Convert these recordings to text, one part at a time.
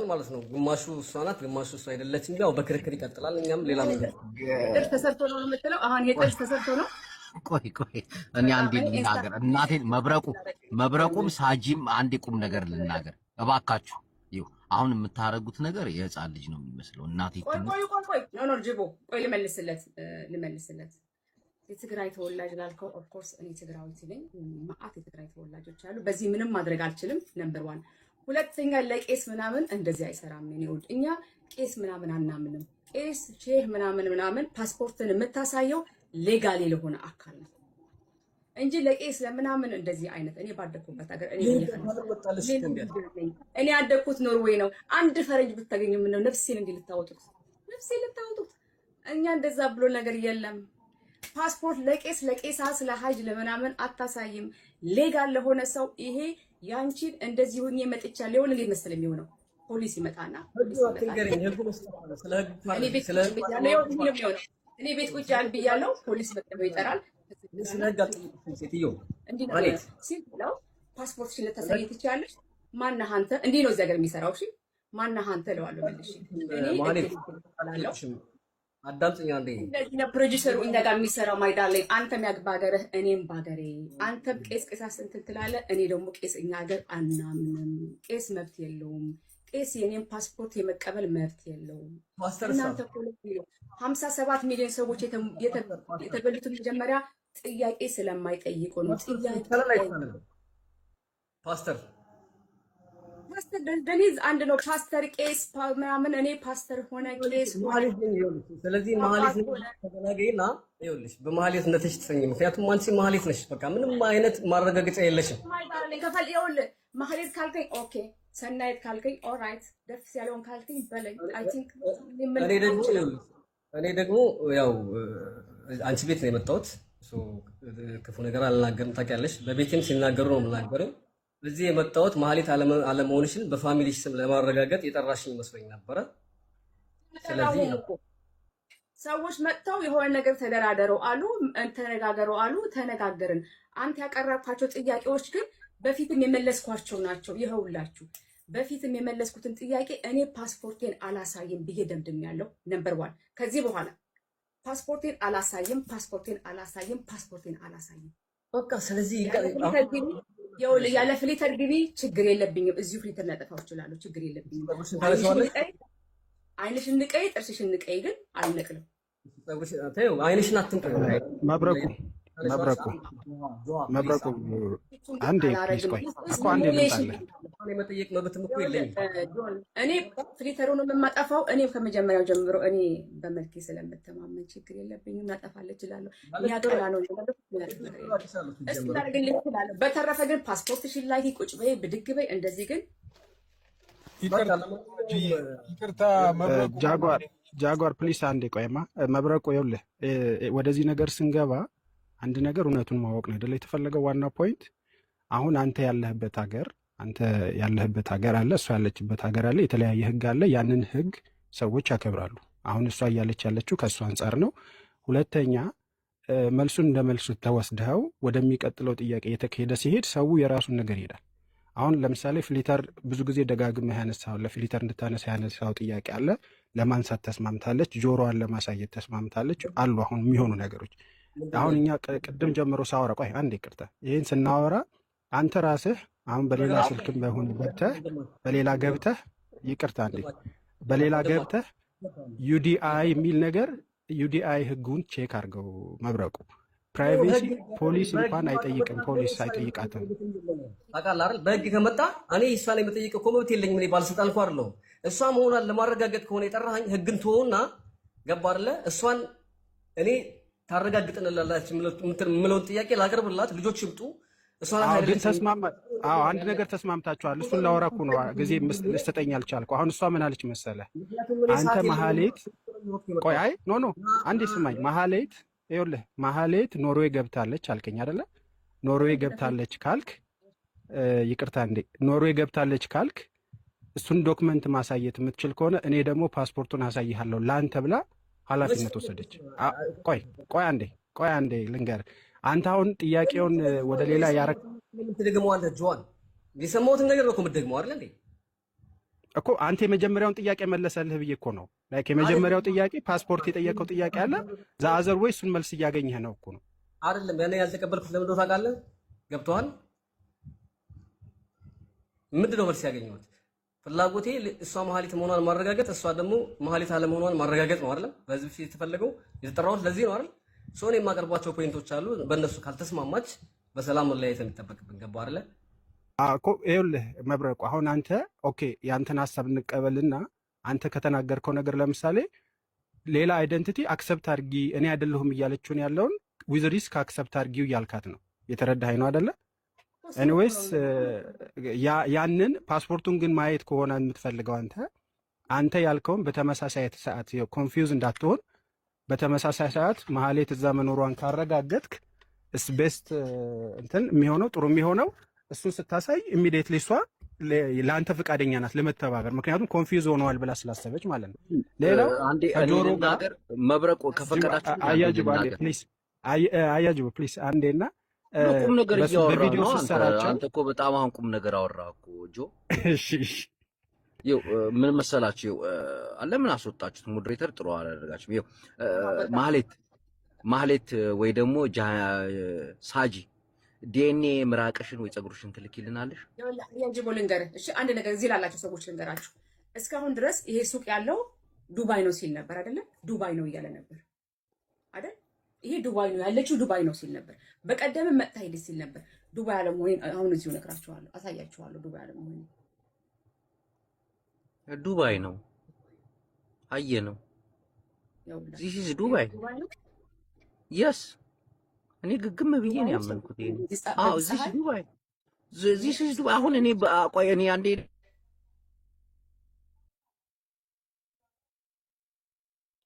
ማለት ነው። ግማሹ እሷ ናት፣ ግማሹ እሷ አይደለችም። ያው በክርክር ይቀጥላል። እኛም ሌላ ነገር ጥርስ ተሰርቶ ነው የምትለው። አሁን ይሄ ጥርስ ተሰርቶ ነው። ቆይ እኔ አንዴ ልናገር። እናቴን መብረቁም ሳጂም አንዴ ቁም ነገር ልናገር እባካችሁ። ይኸው አሁን የምታረጉት ነገር የህፃን ልጅ ነው የሚመስለው። እናቴ ቆይ ኖ ጅቦ ቆይ ልመልስለት የትግራይ ተወላጅ ላልከው ኦፍ ኮርስ እኔ ትግራዊት ነኝ። ማአት የትግራይ ተወላጆች አሉ። በዚህ ምንም ማድረግ አልችልም። ነምበር 1 ሁለተኛ ለቄስ ምናምን እንደዚህ አይሰራም። እኛ ቄስ ምናምን አናምንም። ቄስ ሼህ ምናምን ፓስፖርትን የምታሳየው ሌጋሊ ለሆነ አካል ነው እንጂ ለቄስ ለምናምን እንደዚህ አይነት እኔ ባደኩበት ሀገር እኔ ያደኩት ኖርዌይ ነው። አንድ ፈረንጅ ብታገኙ ምን ነው ነፍሴን ልታወጡት። እኛ እንደዛ ብሎ ነገር የለም። ፓስፖርት ለቄስ ስለ ሀጅ ለምናምን አታሳይም። ሌጋል ለሆነ ሰው ይሄ ያንቺን እንደዚህ ሆኜ መጥቻለሁ እንዴ መሰለ የሚሆነው ፖሊስ ይመጣና እኔ ቤት ቁጭ ያል ብያለሁ። ፖሊስ መጥቶ ይጠራል። ሲለው ፓስፖርትሽን ልታሳይ ትችያለሽ። ማነህ አንተ? እንዲህ ነው እዚህ ሀገር የሚሰራው። እሺ ማነህ አንተ እለዋለሁ መልሼ። አዳምጪኝ አንዴ። እንደዚህ ነው ፕሮዲዩሰሩ እኛ ጋር የሚሰራው። ማይዳለኝ አንተም ያግባገርህ እኔም ባገሬ። አንተም ቄስ እንትን ትላለህ። እኔ ደግሞ ቄስ እኛ ሀገር አናምንም። ቄስ መብት የለውም። ቄስ የኔም ፓስፖርት የመቀበል መብት የለውም። እናንተ 57 ሚሊዮን ሰዎች የተበሉትን መጀመሪያ ጥያቄ ስለማይጠይቁ ነው። ፓስተር ደኒዝ አንድ ነው። ፓስተር ቄስ ምናምን እኔ ፓስተር ሆነ ቄስ ስለዚህ መሀሌት ተገናገይና ይኸውልሽ በመሀሌት እንደተሽ ትሰኝ። ምክንያቱም አንቺ መሀሌት ነሽ። በቃ ምንም አይነት ማረጋገጫ የለሽም። ከፈል ይኸውልህ መሀሌት ካልከኝ ኦኬ፣ ሰናይት ካልከኝ ኦልራይት፣ ደስ ያለውን ካልከኝ በለኝ። አይ ቲንክ እኔ ደግሞ ያው አንቺ ቤት ነው የመጣሁት። ክፉ ነገር አልናገርም። ታውቂያለሽ፣ በቤቴም ሲናገሩ ነው የምናገረው። እዚህ የመጣሁት መሀሌት አለመሆንሽን በፋሚሊሽ ስም ለማረጋገጥ የጠራሽኝ መስሎኝ ነበረ። ስለዚህ ሰዎች መጥተው የሆነ ነገር ተደራደሩ አሉ፣ ተነጋገሩ አሉ፣ ተነጋገርን። አንተ ያቀረብካቸው ጥያቄዎች ግን በፊትም የመለስኳቸው ናቸው። ይኸውላችሁ በፊትም የመለስኩትን ጥያቄ እኔ ፓስፖርቴን አላሳይም ብዬ ደምድሜያለሁ። ነምበር 1 ከዚህ በኋላ ፓስፖርቴን አላሳይም። በቃ ስለዚህ ያለ ፍሊተር ግቢ ችግር የለብኝም። እዚሁ ፍሊተር ላጠፋው እችላለሁ። ችግር የለብኝም። አይንሽን ንቀይ፣ ጥርስሽን ንቀይ፣ ግን አልነቅልም። አይንሽን አትንቀይ። መብረቁ አንዴ ፕሊዝ ቆይ እኮ አንዴ ልምጣለህ። የመጠየቅ መብትም እኮ የለኝም። እኔ ፍሊተሩን የማጠፋው እኔም ከመጀመሪያው ጀምሮ እኔ በመልኬ ስለምተማመን ችግር የለብኝም። ላጠፋለሁ እችላለሁ። ያቀላ ነው ግን እችላለሁ። በተረፈ ግን ፓስፖርትሽን ላይ ቁጭ በይ፣ ብድግ በይ። እንደዚህ ግን ይቅርታ ጃጓር ፕሊስ አንዴ ቆይማ። መብረቁ ይኸውልህ ወደዚህ ነገር ስንገባ አንድ ነገር እውነቱን ማወቅ ነው አይደለ የተፈለገው። ዋና ፖይንት አሁን አንተ ያለህበት ሀገር አለ፣ እሷ ያለችበት ሀገር አለ፣ የተለያየ ህግ አለ። ያንን ህግ ሰዎች ያከብራሉ። አሁን እሷ እያለች ያለችው ከእሱ አንጻር ነው። ሁለተኛ መልሱን እንደ መልሱ ተወስደኸው ወደሚቀጥለው ጥያቄ የተካሄደ ሲሄድ ሰው የራሱን ነገር ይሄዳል። አሁን ለምሳሌ ፍሊተር ብዙ ጊዜ ደጋግመህ ያነሳው ለፍሊተር እንድታነሳ ያነሳው ጥያቄ አለ። ለማንሳት ተስማምታለች፣ ጆሮዋን ለማሳየት ተስማምታለች አሉ አሁን የሚሆኑ ነገሮች። አሁን እኛ ቅድም ጀምሮ ሳወራ ቆይ አንዴ ይቅርታ፣ ይህን ስናወራ አንተ ራስህ አሁን በሌላ ስልክም በሆን በሌላ ገብተህ ይቅርታ አንዴ በሌላ ገብተህ ዩዲአይ የሚል ነገር ዩዲአይ ህጉን ቼክ አድርገው። መብረቁ ፕራይቬሲ ፖሊስ እንኳን አይጠይቅም፣ ፖሊስ አይጠይቃትም። ታውቃለህ አይደል? በህግ ከመጣ እኔ እሷን የመጠየቅ እኮ መብት የለኝም። እኔ ባለስልጣን እኮ አይደለሁም። እሷ መሆኗን ለማረጋገጥ ከሆነ የጠራኸኝ ህግን ትሆና ገባ አይደለ? እሷን እኔ ታረጋግጥንላላችሁ የምለውን ጥያቄ ላቀርብላት፣ ልጆች ይምጡ። ግን አንድ ነገር ተስማምታችኋል። እሱን ላወራ እኮ ነው ጊዜ ልትሰጠኝ አልቻልኩ። አሁን እሷ ምን አለች መሰለህ? አንተ መሀሌት ቆይ አይ ኖ አንዴ ስማኝ። መሀሌት ይኸውልህ መሀሌት ኖርዌይ ገብታለች አልከኝ አይደለ? ኖርዌይ ገብታለች ካልክ ይቅርታ እንዴ ኖርዌይ ገብታለች ካልክ እሱን ዶክመንት ማሳየት የምትችል ከሆነ እኔ ደግሞ ፓስፖርቱን አሳይሃለሁ ላንተ ብላ ኃላፊነት ወሰደች። ቆይ አንዴ ልንገር። አንተ አሁን ጥያቄውን ወደ ሌላ ያረክ ትደግመው አንተ ጆዋን የሰማሁትን ነገር ነው እኮ የምትደግመው አይደል እንዴ? እኮ አንተ የመጀመሪያውን ጥያቄ መለሰልህ ብዬ እኮ ነው። ላይክ የመጀመሪያው ጥያቄ ፓስፖርት የጠየቀው ጥያቄ አለ ዘአዘር ወይ እሱን መልስ እያገኘህ ነው እኮ ነው አይደለም። ያኔ ያልተቀበልኩት ለምን እንደሆነ ታውቃለህ? ገብቶሃል? ምንድነው መልስ ያገኘሁት? ፍላጎቴ እሷ መሀሊት መሆኗን ማረጋገጥ፣ እሷ ደግሞ መሀሊት አለመሆኗን ማረጋገጥ ነው አይደል? በዚህ ፊት የተፈለገው የተጠራሁት ለዚህ ነው አይደል? ሶኔ የማቀርባቸው ፖይንቶች አሉ። በእነሱ ካልተስማማች በሰላም መለያየት የሚጠበቅብን ገባህ አይደለ? እኮ ይኸውልህ መብረቁ፣ አሁን አንተ ኦኬ ያንተን ሀሳብ እንቀበልና አንተ ከተናገርከው ነገር ለምሳሌ ሌላ አይደንቲቲ አክሰፕት አድርጊ እኔ አይደለሁም እያለችውን ያለውን ዊዝ ሪስክ አክሰፕት አድርጊው እያልካት ነው። የተረዳኸኝ ነው አይደለ? ኤኒዌይስ ያንን ፓስፖርቱን ግን ማየት ከሆነ የምትፈልገው አንተ ያልከውን በተመሳሳይ ሰዓት ኮንፊውዝ እንዳትሆን በተመሳሳይ ሰዓት መሀሌት እዛ መኖሯን ካረጋገጥክ እስ ቤስት እንትን የሚሆነው ጥሩ የሚሆነው እሱን ስታሳይ ኢሚዲየትሊ እሷ ለአንተ ፈቃደኛ ናት ለመተባበር። ምክንያቱም ኮንፊውዝ ሆነዋል ብላ ስላሰበች ማለት ነው። ሌላው ከጆሮ ጋር መብረቁ ከፈቀዳችሁ አያጅቡ ፕሊስ አንዴና ቁም ነገር እያወራህ ነው አንተ እኮ በጣም አሁን ቁም ነገር አወራህ እኮ ጆ። እሺ ይኸው ምን መሰላችሁ፣ ለምን አስወጣችሁት? ሞዴሬተር ጥሩ አላደረጋችሁም። ይኸው ማህሌት ወይ ደግሞ ሳጂ ዲኤንኤ ምራቅሽን ወይ ፀጉርሽን ትልኪልናለሽ። ያጅቦ ልንገርህ እሺ፣ አንድ ነገር እዚህ ላላችሁ ሰዎች ልንገራችሁ። እስካሁን ድረስ ይሄ ሱቅ ያለው ዱባይ ነው ሲል ነበር አይደለ? ዱባይ ነው እያለ ነበር አይደል? ይሄ ዱባይ ነው ያለችው ዱባይ ነው ሲል ነበር። በቀደም መጣ ሄድ ሲል ነበር። ዱባይ አለመሆኔን አሁን እዚሁ እነግራችኋለሁ፣ አሳያችኋለሁ። ዱባይ አለመሆኔን ዱባይ ነው አየ ነው ዚስ ኢዝ ዱባይ የስ እኔ ግግም ብዬ ነው ያመንኩት። ይሄ አዎ ዚስ ዱባይ ዚስ ኢዝ ዱባይ። አሁን እኔ ቆይ እኔ አንዴ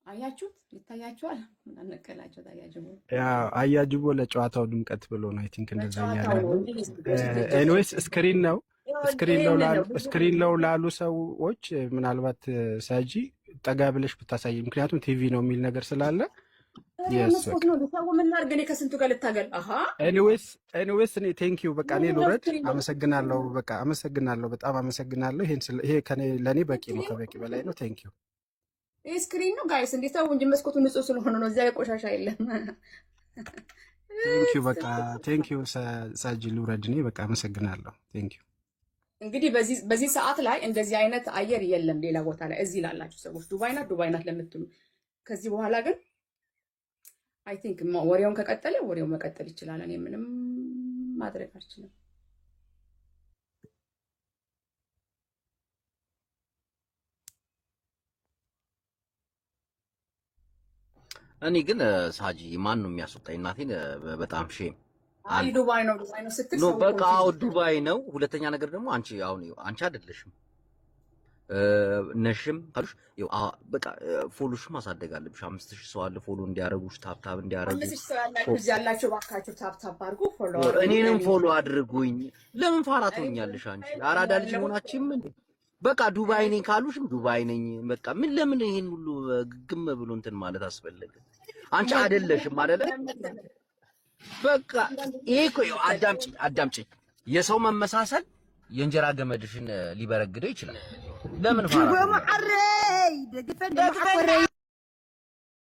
አያችሁት? ይታያችኋል? ምን አነቀላችሁ? ታያጅቦ አያጅቦ ለጨዋታው ድምቀት ብሎ ነው አይ ቲንክ እንደዛ ያለ ነው። ኤኒዌይስ ስክሪን ነው ላሉ ሰዎች ምናልባት ሳጂ ጠጋ ብለሽ ብታሳይ፣ ምክንያቱም ቲቪ ነው የሚል ነገር ስላለ ኤኒዌይስ እኔ ቴንኪዩ በቃ እኔ ልውረድ። አመሰግናለሁ። በቃ አመሰግናለሁ፣ በጣም አመሰግናለሁ። ይሄ ለእኔ በቂ ነው፣ ከበቂ በላይ ነው። ቴንኪዩ። ይህ ስክሪን ነው ጋይስ፣ እንዴት ታው እንጂ መስኮቱ ንጹህ ስለሆነ ነው። እዚያ ቆሻሻ የለም። ቴንኪዩ በቃ ቴንኪዩ ሳጂ፣ ልውረድ እኔ በቃ አመሰግናለሁ። ቴንኪዩ። እንግዲህ በዚህ ሰዓት ላይ እንደዚህ አይነት አየር የለም ሌላ ቦታ ላይ። እዚህ ላላችሁ ሰዎች ዱባይ ናት ለምትሉ ከዚህ በኋላ ግን አይ ቲንክ ወሬውን ከቀጠለ ወሬው መቀጠል ይችላል። እኔ ምንም ማድረግ አልችልም። እኔ ግን ሳጂ ማን ነው የሚያስወጣኝ? እናቴን በጣም ሼም አይ ዱባይ ነው ስትል ነው በቃ አዎ ዱባይ ነው። ሁለተኛ ነገር ደግሞ አንቺ አይደለሽም ነሽም ካሉሽ በቃ ፎሎሽም ማሳደግ አለብሽ። 5000 ሰው አለ ፎሎ እንዲያረጉሽ ታፕታፕ እንዲያረጉ 5000 ሰው ያላችሁ ባካችሁ ታፕታፕ አድርጉ፣ ፎሎ እኔንም ፎሎ አድርጉኝ። ለምን ፋራ ትሆኛለሽ አንቺ? አራዳ ልጅ ሆናችሁም እንዴ? በቃ ዱባይ ነኝ ካሉሽም ዱባይ ነኝ በቃ። ለምን ይሄን ሁሉ ግግም ብሎ እንትን ማለት አስፈለገ? አንቺ አይደለሽም አይደለ? በቃ ይሄ እኮ አዳምጪኝ። የሰው መመሳሰል የእንጀራ ገመድሽን ሊበረግደው ይችላል። ለምን ፋራ